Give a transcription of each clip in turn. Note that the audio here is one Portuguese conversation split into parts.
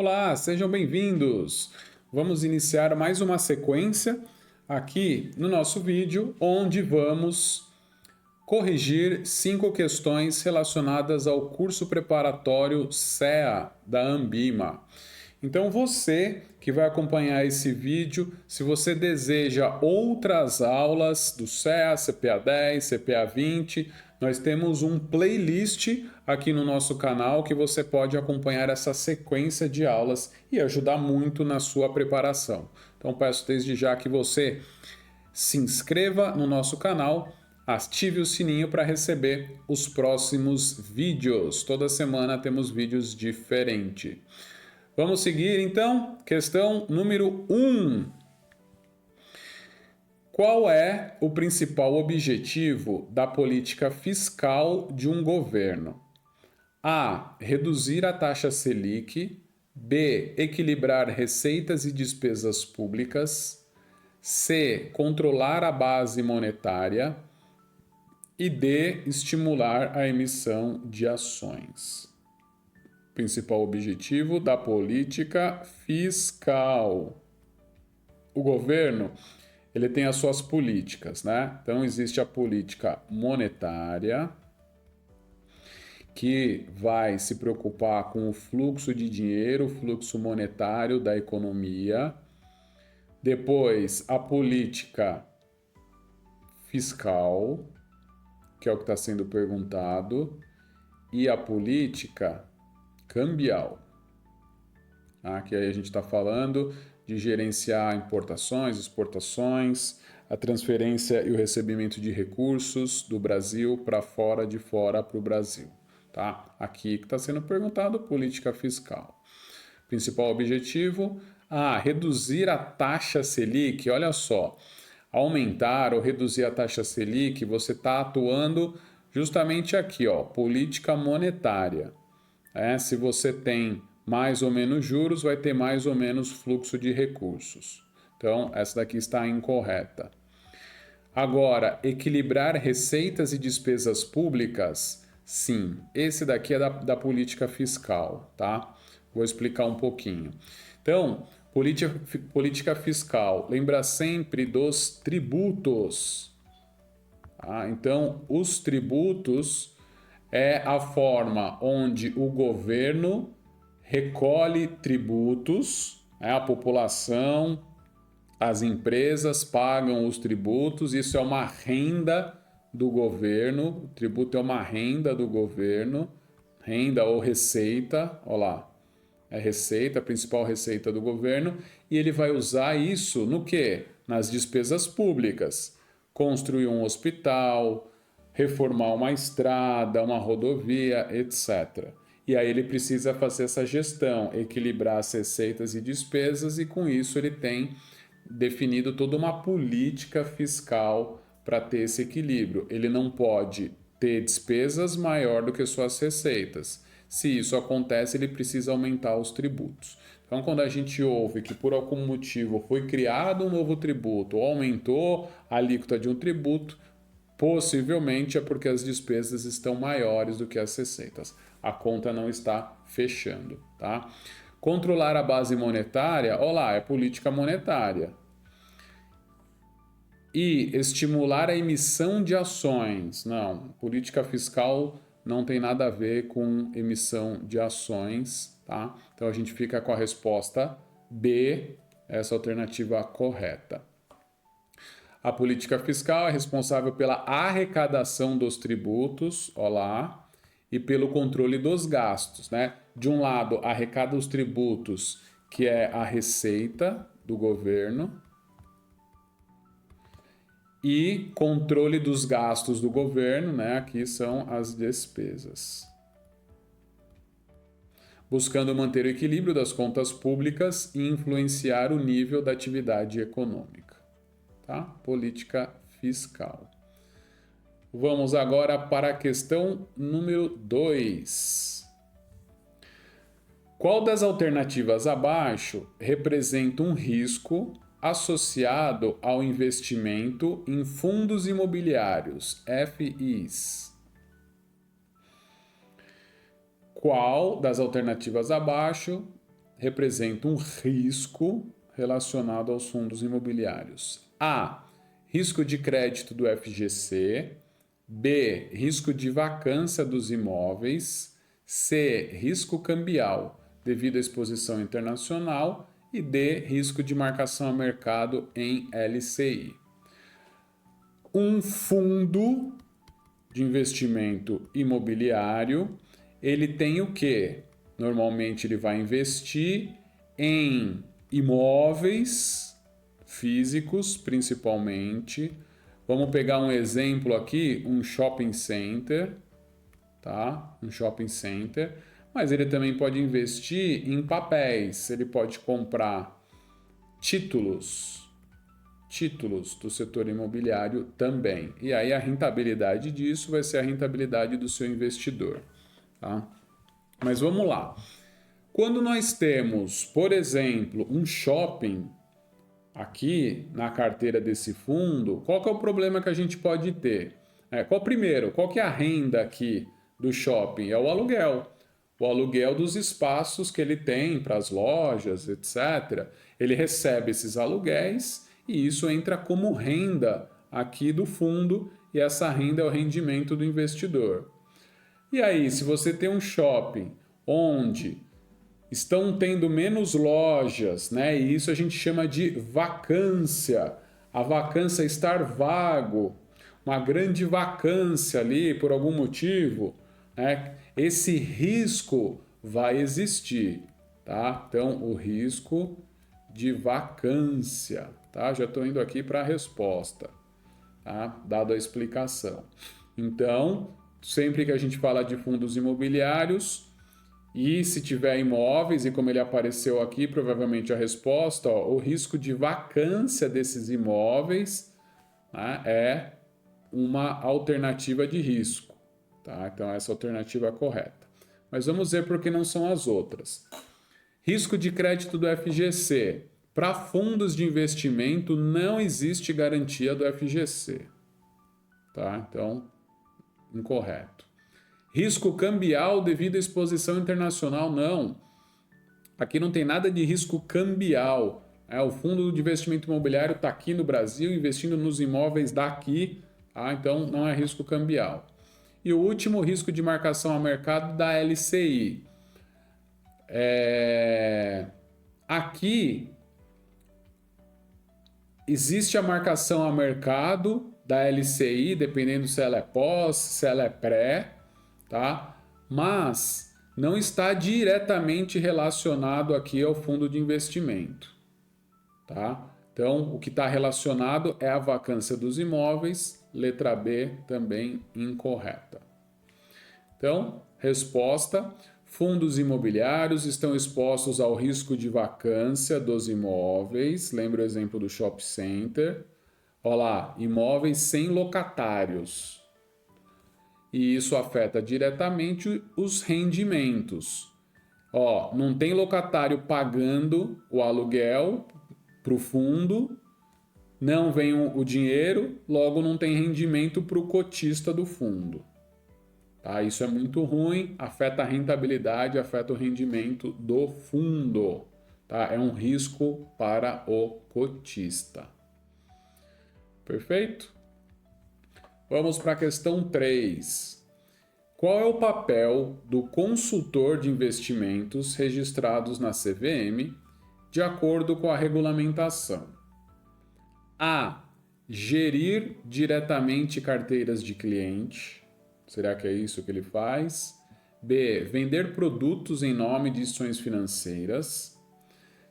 Olá, sejam bem-vindos! Vamos iniciar mais uma sequência aqui no nosso vídeo, onde vamos corrigir 5 questões relacionadas ao curso preparatório CEA da Ambima. Então você que vai acompanhar esse vídeo, se você deseja outras aulas do CEA, CPA 10, CPA 20, nós temos um playlist aqui no nosso canal que você pode acompanhar essa sequência de aulas e ajudar muito na sua preparação. Então peço desde já que você se inscreva no nosso canal, ative o sininho para receber os próximos vídeos. Toda semana temos vídeos diferentes. Vamos seguir então? Questão número 1. Qual é o principal objetivo da política fiscal de um governo? A. Reduzir a taxa Selic. B. Equilibrar receitas e despesas públicas. C. Controlar a base monetária. E D. Estimular a emissão de ações. Principal objetivo da política fiscal. O governo, ele tem as suas políticas, né? Então existe a política monetária, que vai se preocupar com o fluxo de dinheiro, o fluxo monetário da economia. Depois, a política fiscal, que é o que está sendo perguntado, e a política cambial. Aqui aí a gente está falando de gerenciar importações, exportações, a transferência e o recebimento de recursos do Brasil para fora, de fora para o Brasil. Tá? Aqui que está sendo perguntado, política fiscal. Principal objetivo, reduzir a taxa Selic. Olha só, aumentar ou reduzir a taxa Selic, você está atuando justamente aqui, ó, política monetária. Se você tem mais ou menos juros, vai ter mais ou menos fluxo de recursos. Então, essa daqui está incorreta. Agora, equilibrar receitas e despesas públicas, sim. Esse daqui é da política fiscal, tá? Vou explicar um pouquinho. Então, política fiscal, lembra sempre dos tributos. Então, os tributos é a forma onde o governo recolhe tributos, a população, as empresas pagam os tributos, isso é uma renda do governo, o tributo é uma renda do governo, renda ou receita, olha lá, é receita, a principal receita do governo, e ele vai usar isso no quê? Nas despesas públicas, construir um hospital, reformar uma estrada, uma rodovia, etc. E aí ele precisa fazer essa gestão, equilibrar as receitas e despesas, e com isso ele tem definido toda uma política fiscal para ter esse equilíbrio. Ele não pode ter despesas maior do que suas receitas. Se isso acontece, ele precisa aumentar os tributos. Então, quando a gente ouve que por algum motivo foi criado um novo tributo ou aumentou a alíquota de um tributo, possivelmente é porque as despesas estão maiores do que as receitas. A conta não está fechando, tá? Controlar a base monetária, olá, é política monetária. E estimular a emissão de ações. Não, política fiscal não tem nada a ver com emissão de ações, tá? Então a gente fica com a resposta B, essa alternativa correta. A política fiscal é responsável pela arrecadação dos tributos, olá, e pelo controle dos gastos, né? De um lado, arrecada os tributos, que é a receita do governo, e controle dos gastos do governo, né? Aqui são as despesas. Buscando manter o equilíbrio das contas públicas e influenciar o nível da atividade econômica. Tá? Política fiscal. Vamos agora para a questão número 2. Qual das alternativas abaixo representa um risco associado ao investimento em fundos imobiliários, FIs? Qual das alternativas abaixo representa um risco relacionado aos fundos imobiliários? A. Risco de crédito do FGC. B. Risco de vacância dos imóveis. C. Risco cambial devido à exposição internacional. E D. Risco de marcação a mercado em LCI. Um fundo de investimento imobiliário, ele tem o quê? Normalmente ele vai investir em imóveis físicos, principalmente. Vamos pegar um exemplo aqui, um shopping center, tá? Um shopping center. Mas ele também pode investir em papéis, ele pode comprar títulos do setor imobiliário também. E aí a rentabilidade disso vai ser a rentabilidade do seu investidor, tá? Mas vamos lá. Quando nós temos, por exemplo, um shopping aqui na carteira desse fundo, qual que é o problema que a gente pode ter? Qual que é a renda aqui do shopping? É o aluguel. O aluguel dos espaços que ele tem para as lojas, etc. Ele recebe esses aluguéis e isso entra como renda aqui do fundo e essa renda é o rendimento do investidor. E aí, se você tem um shopping onde estão tendo menos lojas, né? E isso a gente chama de vacância. A vacância estar vago, uma grande vacância ali por algum motivo, né? Esse risco vai existir, tá? Então, o risco de vacância, tá? Já estou indo aqui para a resposta, tá? Dado a explicação. Então, sempre que a gente fala de fundos imobiliários e se tiver imóveis, e como ele apareceu aqui, provavelmente a resposta, ó, o risco de vacância desses imóveis, né, é uma alternativa de risco. Tá? Então, essa alternativa é correta. Mas vamos ver por que não são as outras. Risco de crédito do FGC. Para fundos de investimento, não existe garantia do FGC. Tá? Então, incorreto. Risco cambial devido à exposição internacional, não. Aqui não tem nada de risco cambial. O fundo de investimento imobiliário está aqui no Brasil, investindo nos imóveis daqui, tá? Então não é risco cambial. E o último, risco de marcação a mercado da LCI. Aqui existe a marcação a mercado da LCI, dependendo se ela é pós, se ela é pré, tá? Mas não está diretamente relacionado aqui ao fundo de investimento, tá? Então, o que está relacionado é a vacância dos imóveis, letra B também incorreta. Então, resposta: fundos imobiliários estão expostos ao risco de vacância dos imóveis. Lembra o exemplo do shopping center? Olha lá, imóveis sem locatários. E isso afeta diretamente os rendimentos. Ó, não tem locatário pagando o aluguel para o fundo, não vem o dinheiro, logo não tem rendimento para o cotista do fundo. Tá? Isso é muito ruim, afeta a rentabilidade, afeta o rendimento do fundo. Tá? É um risco para o cotista. Perfeito? Vamos para a questão 3. Qual é o papel do consultor de investimentos registrados na CVM de acordo com a regulamentação? A. Gerir diretamente carteiras de cliente. Será que é isso que ele faz? B. Vender produtos em nome de instituições financeiras.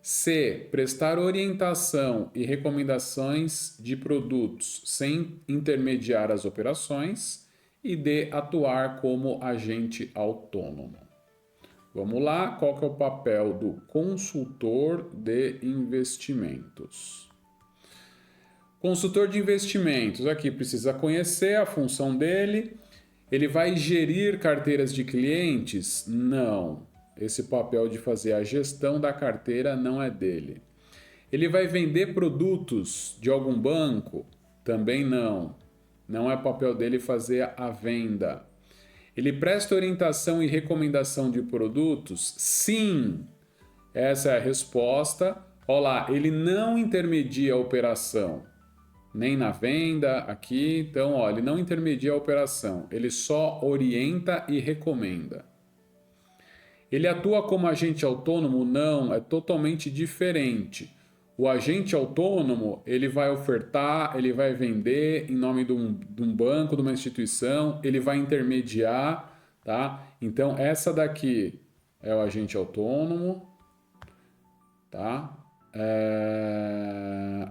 C. Prestar orientação e recomendações de produtos sem intermediar as operações. E D. Atuar como agente autônomo. Vamos lá, qual que é o papel do consultor de investimentos? Consultor de investimentos, aqui precisa conhecer a função dele. Ele vai gerir carteiras de clientes? Não. Esse papel de fazer a gestão da carteira não é dele. Ele vai vender produtos de algum banco? Também não. Não é papel dele fazer a venda. Ele presta orientação e recomendação de produtos? Sim. Essa é a resposta. Olha lá, ele não intermedia a operação, nem na venda aqui. Então, ó, ele não intermedia a operação, ele só orienta e recomenda. Ele atua como agente autônomo? Não, é totalmente diferente. O agente autônomo, ele vai ofertar, ele vai vender em nome de um banco, de uma instituição, ele vai intermediar, tá? Então, essa daqui é o agente autônomo, tá?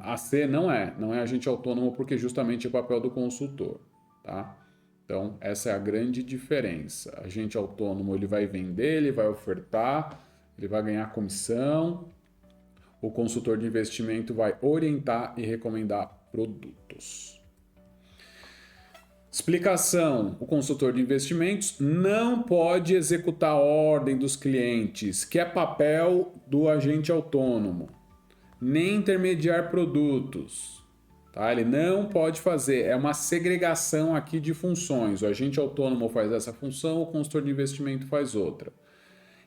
A C não é agente autônomo porque justamente é o papel do consultor, tá? Então, essa é a grande diferença. Agente autônomo, ele vai vender, ele vai ofertar, ele vai ganhar comissão. O consultor de investimento vai orientar e recomendar produtos. Explicação: o consultor de investimentos não pode executar a ordem dos clientes, que é papel do agente autônomo, nem intermediar produtos. Tá? Ele não pode fazer, é uma segregação aqui de funções. O agente autônomo faz essa função, o consultor de investimento faz outra.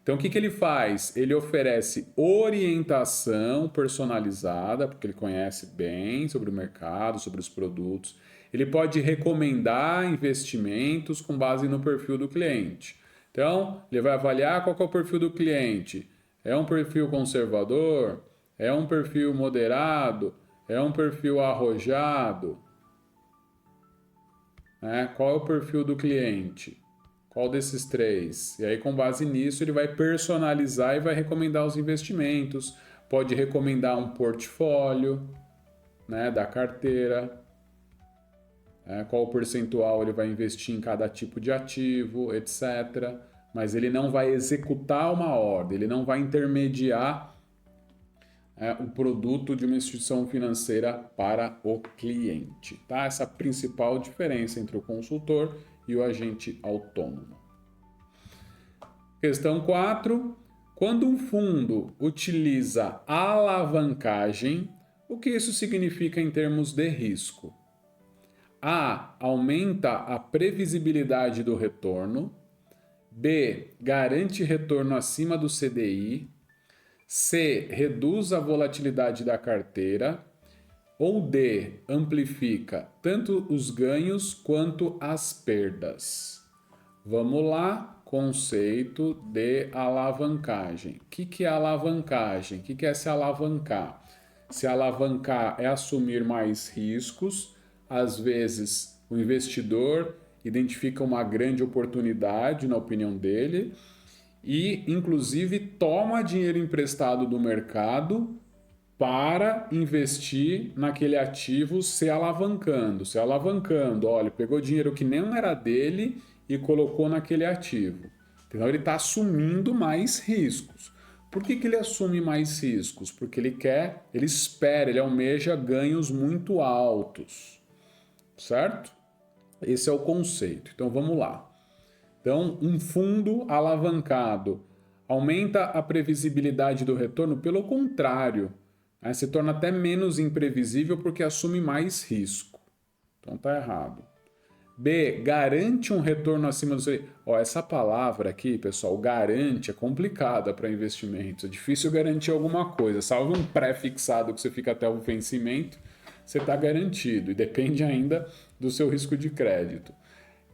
Então, o que ele faz? Ele oferece orientação personalizada, porque ele conhece bem sobre o mercado, sobre os produtos. Ele pode recomendar investimentos com base no perfil do cliente. Então, ele vai avaliar qual é o perfil do cliente. É um perfil conservador? É um perfil moderado? É um perfil arrojado? Qual é o perfil do cliente? Qual desses três? E aí, com base nisso, ele vai personalizar e vai recomendar os investimentos. Pode recomendar um portfólio, da carteira. Qual o percentual ele vai investir em cada tipo de ativo, etc. Mas ele não vai executar uma ordem, ele não vai intermediar o produto de uma instituição financeira para o cliente. Tá? Essa é a principal diferença entre o consultor e o agente autônomo. Questão 4. Quando um fundo utiliza alavancagem, o que isso significa em termos de risco? A. Aumenta a previsibilidade do retorno. B. Garante retorno acima do CDI. C. Reduz a volatilidade da carteira. Ou D. Amplifica tanto os ganhos quanto as perdas. Vamos lá, conceito de alavancagem. O que é alavancagem? O que é se alavancar? Se alavancar é assumir mais riscos. Às vezes, o investidor identifica uma grande oportunidade, na opinião dele, e, inclusive, toma dinheiro emprestado do mercado para investir naquele ativo se alavancando. Se alavancando, olha, pegou dinheiro que nem era dele e colocou naquele ativo. Então, ele está assumindo mais riscos. Por que ele assume mais riscos? Porque ele espera, ele almeja ganhos muito altos. Certo? Esse é o conceito. Então vamos lá. Então, um fundo alavancado aumenta a previsibilidade do retorno? Pelo contrário, se torna até menos imprevisível porque assume mais risco. Então tá errado. B. Garante um retorno acima do CDI. Essa palavra aqui, pessoal, garante, é complicada para investimentos. É difícil garantir alguma coisa. Salvo um pré-fixado que você fica até o vencimento, você está garantido. E depende ainda do seu risco de crédito.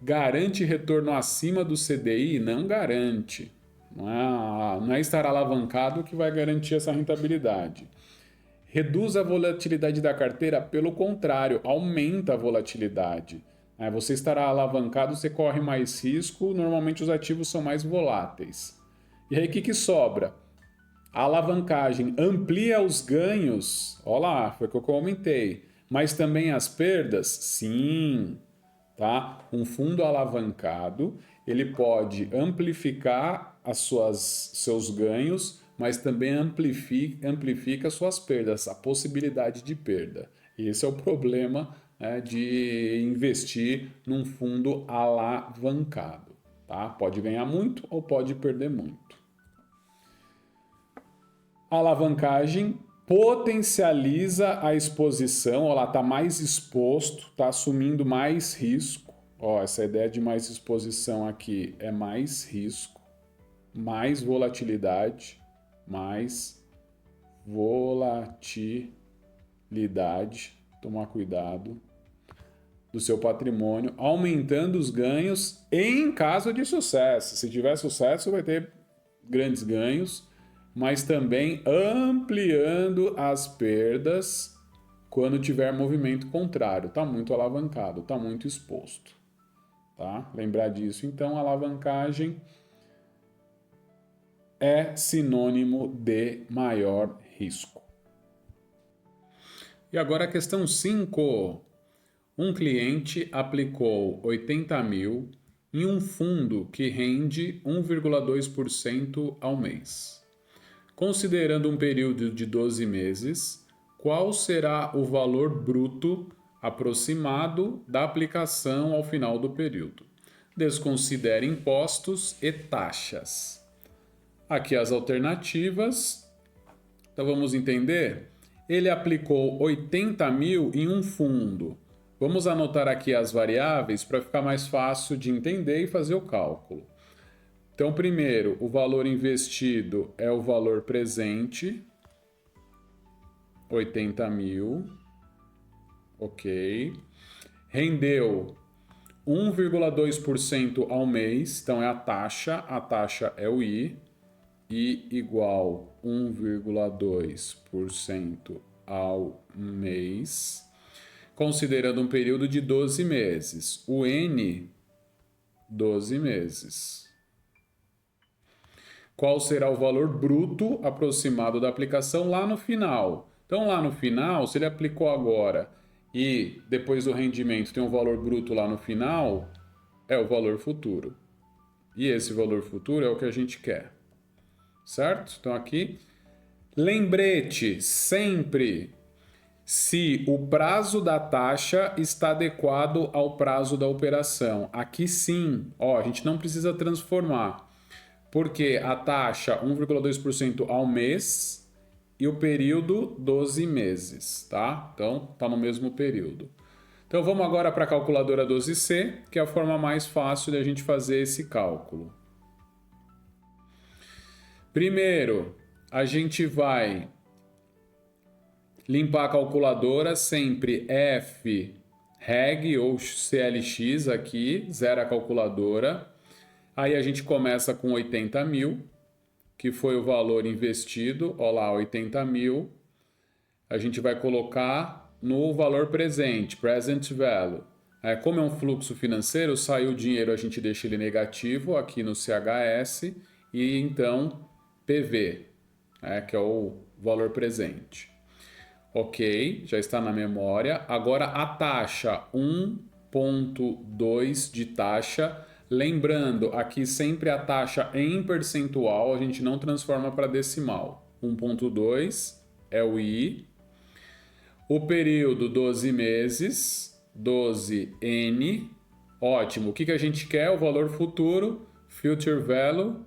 Garante retorno acima do CDI? Não garante. Não é estar alavancado que vai garantir essa rentabilidade. Reduz a volatilidade da carteira? Pelo contrário, aumenta a volatilidade. Você estará alavancado, você corre mais risco, normalmente os ativos são mais voláteis. E aí o que sobra? A alavancagem amplia os ganhos? Olha lá, foi o que eu comentei. Mas também as perdas? Sim. Tá? Um fundo alavancado, ele pode amplificar seus ganhos, mas também amplifica suas perdas, a possibilidade de perda. Esse é o problema, de investir num fundo alavancado. Tá? Pode ganhar muito ou pode perder muito. A alavancagem potencializa a exposição, está mais exposto, está assumindo mais risco. Essa ideia de mais exposição aqui é mais risco, mais volatilidade, mais volatilidade, tomar cuidado, do seu patrimônio, aumentando os ganhos em caso de sucesso. Se tiver sucesso, vai ter grandes ganhos, mas também ampliando as perdas quando tiver movimento contrário. Está muito alavancado, está muito exposto. Tá? Lembrar disso. Então, alavancagem é sinônimo de maior risco. E agora a questão 5. Um cliente aplicou 80 mil em um fundo que rende 1,2% ao mês. Considerando um período de 12 meses, qual será o valor bruto aproximado da aplicação ao final do período? Desconsidere impostos e taxas. Aqui as alternativas. Então vamos entender? Ele aplicou 80 mil em um fundo. Vamos anotar aqui as variáveis para ficar mais fácil de entender e fazer o cálculo. Então, primeiro, o valor investido é o valor presente, 80 mil, ok. Rendeu 1,2% ao mês, então é a taxa é o I igual 1,2% ao mês. Considerando um período de 12 meses. O N, 12 meses. Qual será o valor bruto aproximado da aplicação lá no final? Então, lá no final, se ele aplicou agora e depois do rendimento tem um valor bruto lá no final, é o valor futuro. E esse valor futuro é o que a gente quer. Certo? Então, aqui, lembrete sempre se o prazo da taxa está adequado ao prazo da operação. Aqui sim, ó, a gente não precisa transformar, porque a taxa 1,2% ao mês e o período 12 meses, tá? Então, tá no mesmo período. Então, vamos agora para a calculadora 12C, que é a forma mais fácil de a gente fazer esse cálculo. Primeiro, a gente vai limpar a calculadora, sempre F reg ou CLX aqui, zera a calculadora. Aí a gente começa com 80 mil, que foi o valor investido, ó lá, 80 mil. A gente vai colocar no valor presente, present value. Como é um fluxo financeiro, saiu o dinheiro, a gente deixa ele negativo aqui no CHS e então PV, que é o valor presente. Ok, já está na memória. Agora a taxa, 1,2 de taxa. Lembrando, aqui sempre a taxa em percentual, a gente não transforma para decimal. 1,2 é o I. O período, 12 meses, 12N. Ótimo, o que a gente quer? O valor futuro, future value.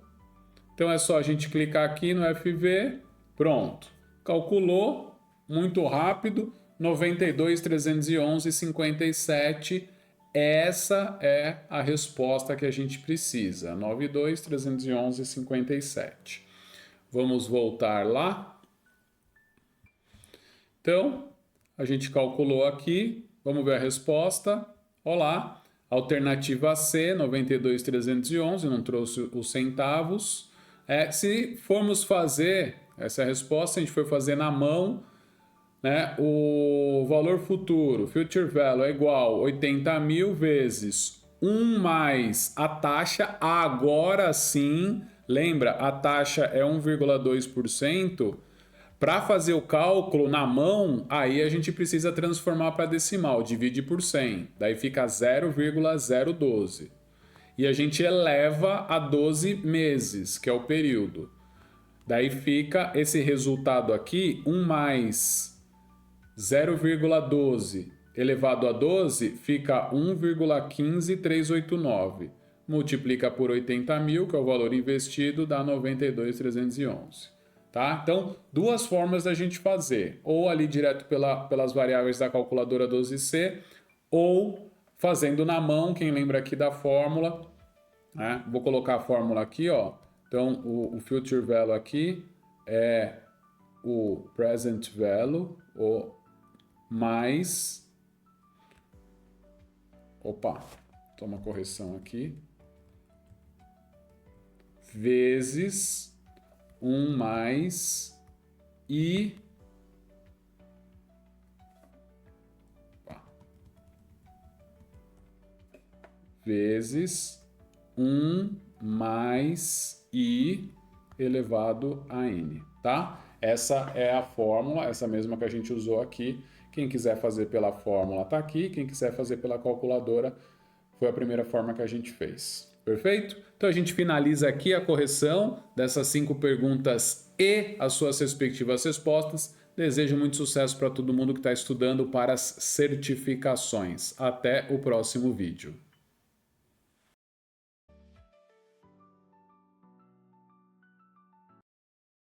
Então é só a gente clicar aqui no FV, pronto. Calculou. Muito rápido, 92.311,57. Essa é a resposta que a gente precisa, 92.311,57. Vamos voltar lá. Então, a gente calculou aqui, vamos ver a resposta. Olá, alternativa C, 92.311, não trouxe os centavos. Se formos fazer essa resposta, a gente foi fazer na mão, o valor futuro, future value, é igual a 80 mil vezes 1 mais a taxa. Agora sim, lembra, a taxa é 1,2%. Para fazer o cálculo na mão, aí a gente precisa transformar para decimal, divide por 100. Daí fica 0,012. E a gente eleva a 12 meses, que é o período. Daí fica esse resultado aqui, 1 mais 0,12 elevado a 12 fica 1,15389. Multiplica por 80 mil, que é o valor investido, dá 92.311. Tá? Então, duas formas da gente fazer. Ou ali direto pelas variáveis da calculadora 12C, ou fazendo na mão, quem lembra aqui da fórmula. Vou colocar a fórmula aqui, ó. Então, o future value aqui, é o present value, ou mais... Opa, toma correção aqui. Vezes 1 mais I... vezes 1 mais I elevado a N, tá? Essa é a fórmula, essa mesma que a gente usou aqui. Quem quiser fazer pela fórmula tá aqui, quem quiser fazer pela calculadora foi a primeira forma que a gente fez. Perfeito? Então a gente finaliza aqui a correção dessas 5 perguntas e as suas respectivas respostas. Desejo muito sucesso para todo mundo que está estudando para as certificações. Até o próximo vídeo.